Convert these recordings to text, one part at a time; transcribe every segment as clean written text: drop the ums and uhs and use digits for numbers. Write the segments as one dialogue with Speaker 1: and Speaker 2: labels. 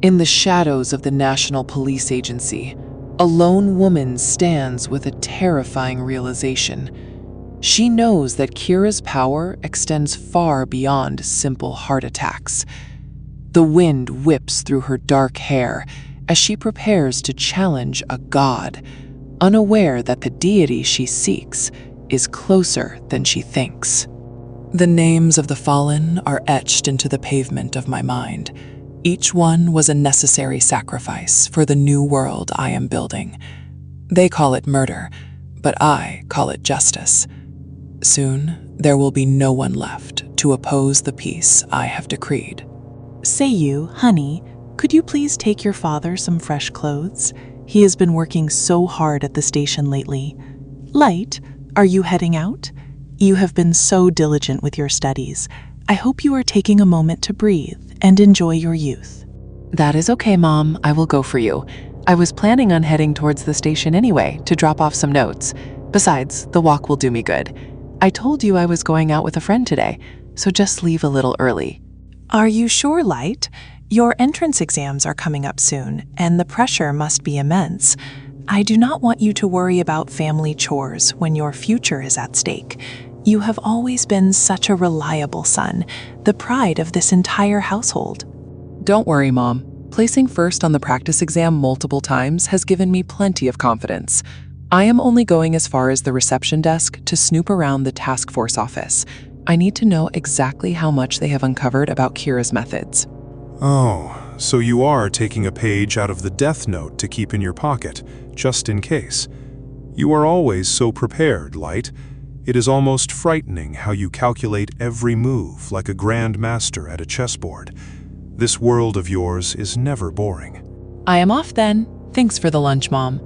Speaker 1: In the shadows of the National Police Agency, a lone woman stands with a terrifying realization. She knows that Kira's power extends far beyond simple heart attacks. The wind whips through her dark hair as she prepares to challenge a god, unaware that the deity she seeks is closer than she thinks. The names of the fallen are etched into the pavement of my mind. Each one was a necessary sacrifice for the new world I am building. They call it murder, but I call it justice. Soon, there will be no one left to oppose the peace I have decreed.
Speaker 2: Seiyu, honey, could you please take your father some fresh clothes? He has been working so hard at the station lately. Light, are you heading out? You have been so diligent with your studies. I hope you are taking a moment to breathe and enjoy your youth.
Speaker 1: That is okay, Mom. I will go for you. I was planning on heading towards the station anyway to drop off some notes. Besides, the walk will do me good. I told you I was going out with a friend today, so just leave a little early.
Speaker 2: Are you sure, Light? Your entrance exams are coming up soon, and the pressure must be immense. I do not want you to worry about family chores when your future is at stake. You have always been such a reliable son, the pride of this entire household.
Speaker 1: Don't worry, Mom. Placing first on the practice exam multiple times has given me plenty of confidence. I am only going as far as the reception desk to snoop around the task force office. I need to know exactly how much they have uncovered about Kira's methods.
Speaker 3: Oh, so you are taking a page out of the death note to keep in your pocket, just in case. You are always so prepared, Light. It is almost frightening how you calculate every move like a grand master at a chessboard. This world of yours is never boring.
Speaker 1: I am off then. Thanks for the lunch, Mom.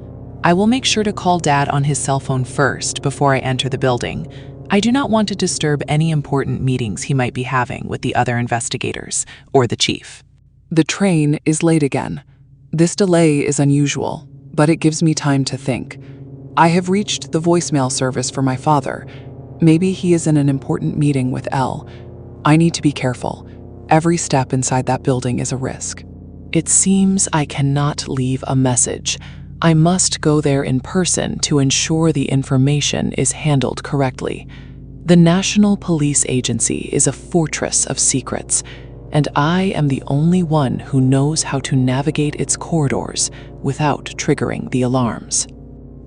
Speaker 1: I will make sure to call Dad on his cell phone first before I enter the building. I do not want to disturb any important meetings he might be having with the other investigators or the chief. The train is late again. This delay is unusual, but it gives me time to think. I have reached the voicemail service for my father. Maybe he is in an important meeting with Elle. I need to be careful. Every step inside that building is a risk. It seems I cannot leave a message. I must go there in person to ensure the information is handled correctly. The National Police Agency is a fortress of secrets, and I am the only one who knows how to navigate its corridors without triggering the alarms.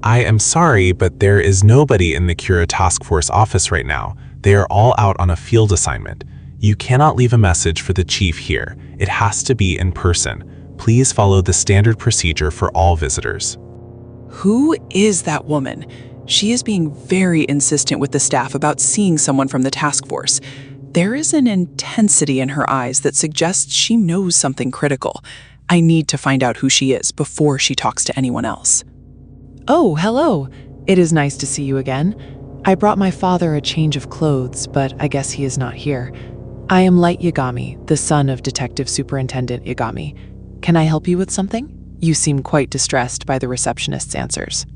Speaker 4: I am sorry, but there is nobody in the Kira Task Force office right now. They are all out on a field assignment. You cannot leave a message for the chief here. It has to be in person. Please follow the standard procedure for all visitors.
Speaker 1: Who is that woman? She is being very insistent with the staff about seeing someone from the task force. There is an intensity in her eyes that suggests she knows something critical. I need to find out who she is before she talks to anyone else. Oh, hello. It is nice to see you again. I brought my father a change of clothes, but I guess he is not here. I am Light Yagami, the son of Detective Superintendent Yagami. Can I help you with something? You seem quite distressed by the receptionist's answers.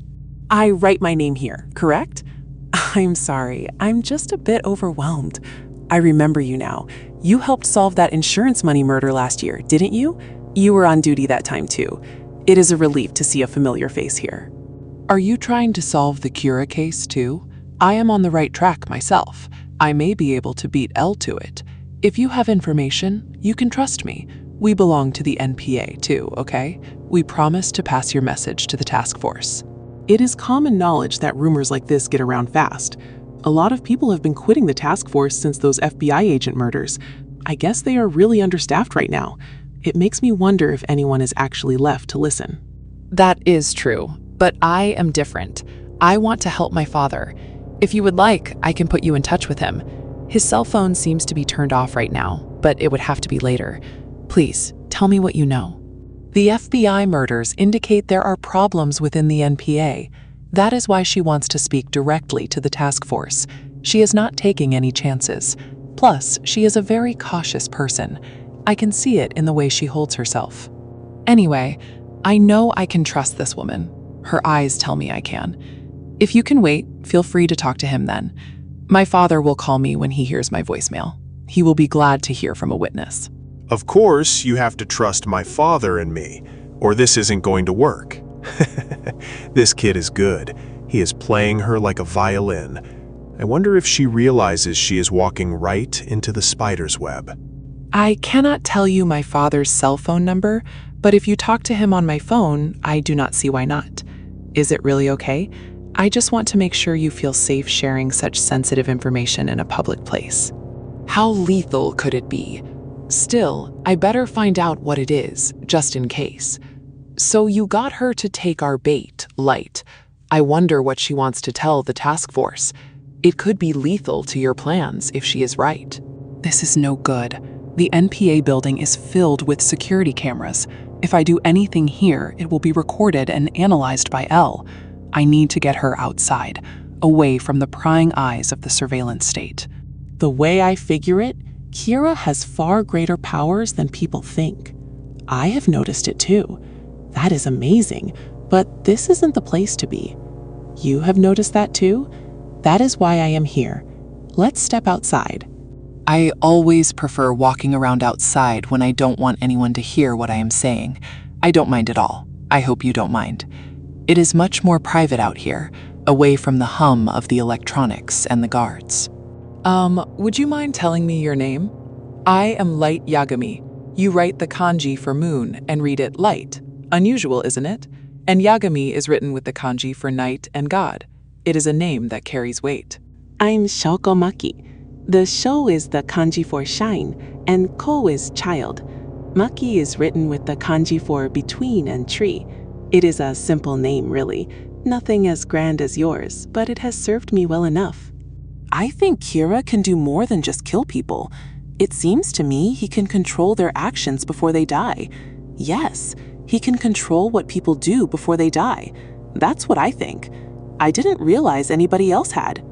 Speaker 2: I write my name here, correct? I'm sorry, I'm just a bit overwhelmed. I remember you now. You helped solve that insurance money murder last year, didn't you? You were on duty that time too. It is a relief to see a familiar face here.
Speaker 1: Are you trying to solve the Kira case too? I am on the right track myself. I may be able to beat Elle to it. If you have information, you can trust me. We belong to the NPA too, okay? We promise to pass your message to the task force.
Speaker 5: It is common knowledge that rumors like this get around fast. A lot of people have been quitting the task force since those FBI agent murders. I guess they are really understaffed right now. It makes me wonder if anyone is actually left to listen.
Speaker 1: That is true, but I am different. I want to help my father. If you would like, I can put you in touch with him. His cell phone seems to be turned off right now, but it would have to be later. Please, tell me what you know. The FBI murders indicate there are problems within the NPA. That is why she wants to speak directly to the task force. She is not taking any chances. Plus, she is a very cautious person. I can see it in the way she holds herself. Anyway, I know I can trust this woman. Her eyes tell me I can. If you can wait, feel free to talk to him then. My father will call me when he hears my voicemail. He will be glad to hear from a witness.
Speaker 6: Of course, you have to trust my father and me, or this isn't going to work. This kid is good. He is playing her like a violin. I wonder if she realizes she is walking right into the spider's web.
Speaker 2: I cannot tell you my father's cell phone number, but if you talk to him on my phone, I do not see why not. Is it really okay? I just want to make sure you feel safe sharing such sensitive information in a public place. How lethal could it be? Still, I better find out what it is, just in case. So you got her to take our bait, Light. I wonder what she wants to tell the task force. It could be lethal to your plans if she is right.
Speaker 1: This is no good. The NPA building is filled with security cameras. If I do anything here, it will be recorded and analyzed by Elle. I need to get her outside, away from the prying eyes of the surveillance state.
Speaker 5: The way I figure it, Kira has far greater powers than people think. I have noticed it too. That is amazing, but this isn't the place to be. You have noticed that too? That is why I am here. Let's step outside.
Speaker 1: I always prefer walking around outside when I don't want anyone to hear what I am saying. I don't mind at all. I hope you don't mind. It is much more private out here, away from the hum of the electronics and the guards. Would you mind telling me your name? I am Light Yagami. You write the kanji for moon and read it light. Unusual, isn't it? And Yagami is written with the kanji for night and God. It is a name that carries weight.
Speaker 5: I'm Shoko Maki. The sho is the kanji for shine, and ko is child. Maki is written with the kanji for between and tree. It is a simple name, really. Nothing as grand as yours, but it has served me well enough.
Speaker 2: I think Kira can do more than just kill people. It seems to me he can control their actions before they die. Yes, he can control what people do before they die. That's what I think. I didn't realize anybody else had.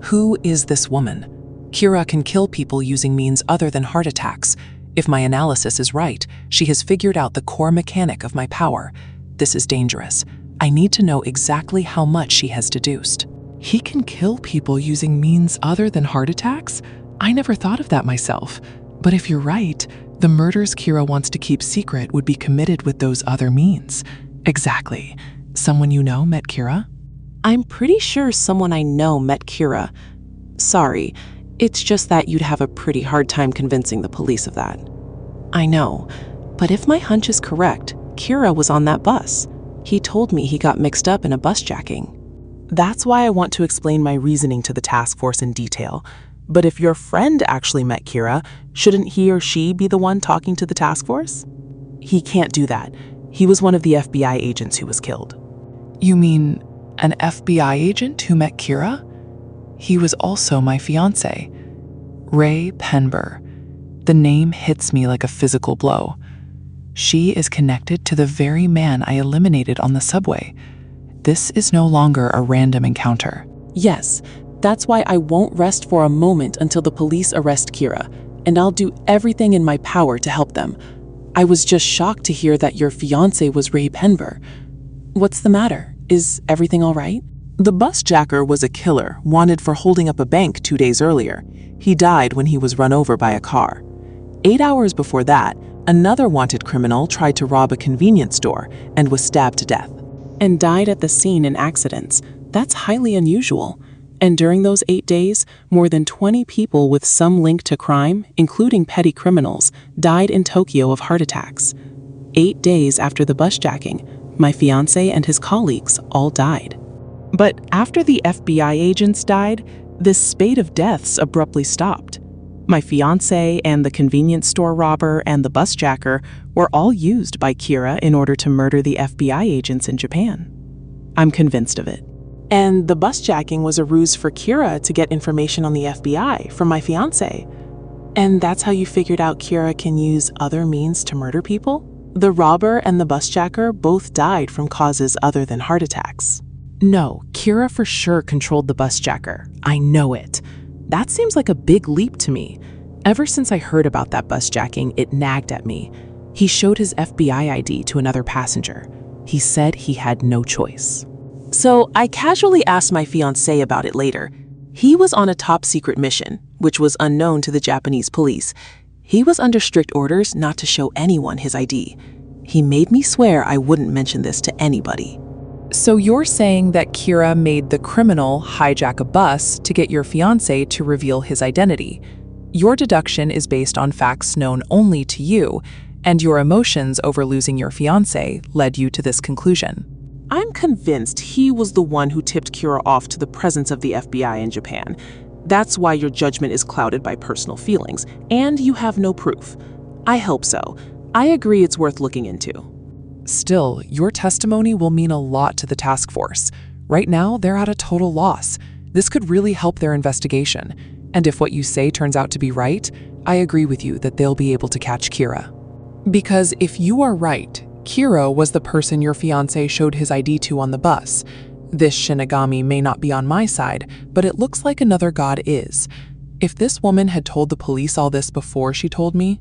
Speaker 1: Who is this woman? Kira can kill people using means other than heart attacks. If my analysis is right, she has figured out the core mechanic of my power. This is dangerous. I need to know exactly how much she has deduced. He can kill people using means other than heart attacks? I never thought of that myself. But if you're right, the murders Kira wants to keep secret would be committed with those other means. Exactly. Someone you know met Kira?
Speaker 2: I'm pretty sure someone I know met Kira. Sorry, it's just that you'd have a pretty hard time convincing the police of that. I know, but if my hunch is correct, Kira was on that bus. He told me he got mixed up in a bus jacking. That's why I want to explain my reasoning to the task force in detail. But if your friend actually met Kira, shouldn't he or she be the one talking to the task force? He can't do that. He was one of the FBI agents who was killed.
Speaker 1: You mean an FBI agent who met Kira? He was also my fiancé, Ray Penber. The name hits me like a physical blow. She is connected to the very man I eliminated on the subway. This is no longer a random encounter.
Speaker 2: Yes, that's why I won't rest for a moment until the police arrest Kira, and I'll do everything in my power to help them. I was just shocked to hear that your fiancé was Ray Penber. What's the matter? Is everything all right?
Speaker 5: The bus jacker was a killer wanted for holding up a bank 2 days earlier. He died when he was run over by a car. 8 hours before that, another wanted criminal tried to rob a convenience store and was stabbed to death.
Speaker 2: And died at the scene in accidents. That's highly unusual. And during those 8 days, more than 20 people with some link to crime, including petty criminals, died in Tokyo of heart attacks. 8 days after the bus jacking, my fiancé and his colleagues all died. But after the FBI agents died, this spate of deaths abruptly stopped. My fiancé and the convenience store robber and the bus jacker were all used by Kira in order to murder the FBI agents in Japan. I'm convinced of it. And the bus jacking was a ruse for Kira to get information on the FBI from my fiancé. And that's how you figured out Kira can use other means to murder people? The robber and the bus jacker both died from causes other than heart attacks. No, Kira for sure controlled the bus jacker. I know it. That seems like a big leap to me. Ever since I heard about that bus jacking, it nagged at me. He showed his FBI ID to another passenger. He said he had no choice. So I casually asked my fiancé about it later. He was on a top secret mission, which was unknown to the Japanese police. He was under strict orders not to show anyone his ID. He made me swear I wouldn't mention this to anybody.
Speaker 1: So you're saying that Kira made the criminal hijack a bus to get your fiancé to reveal his identity. Your deduction is based on facts known only to you, and your emotions over losing your fiancé led you to this conclusion.
Speaker 5: I'm convinced he was the one who tipped Kira off to the presence of the FBI in Japan. That's why your judgment is clouded by personal feelings, and you have no proof. I hope so. I agree it's worth looking into.
Speaker 1: Still, your testimony will mean a lot to the task force. Right now, they're at a total loss. This could really help their investigation. And if what you say turns out to be right, I agree with you that they'll be able to catch Kira. Because if you are right, Kira was the person your fiancé showed his ID to on the bus. This Shinigami may not be on my side, but it looks like another god is. If this woman had told the police all this before she told me,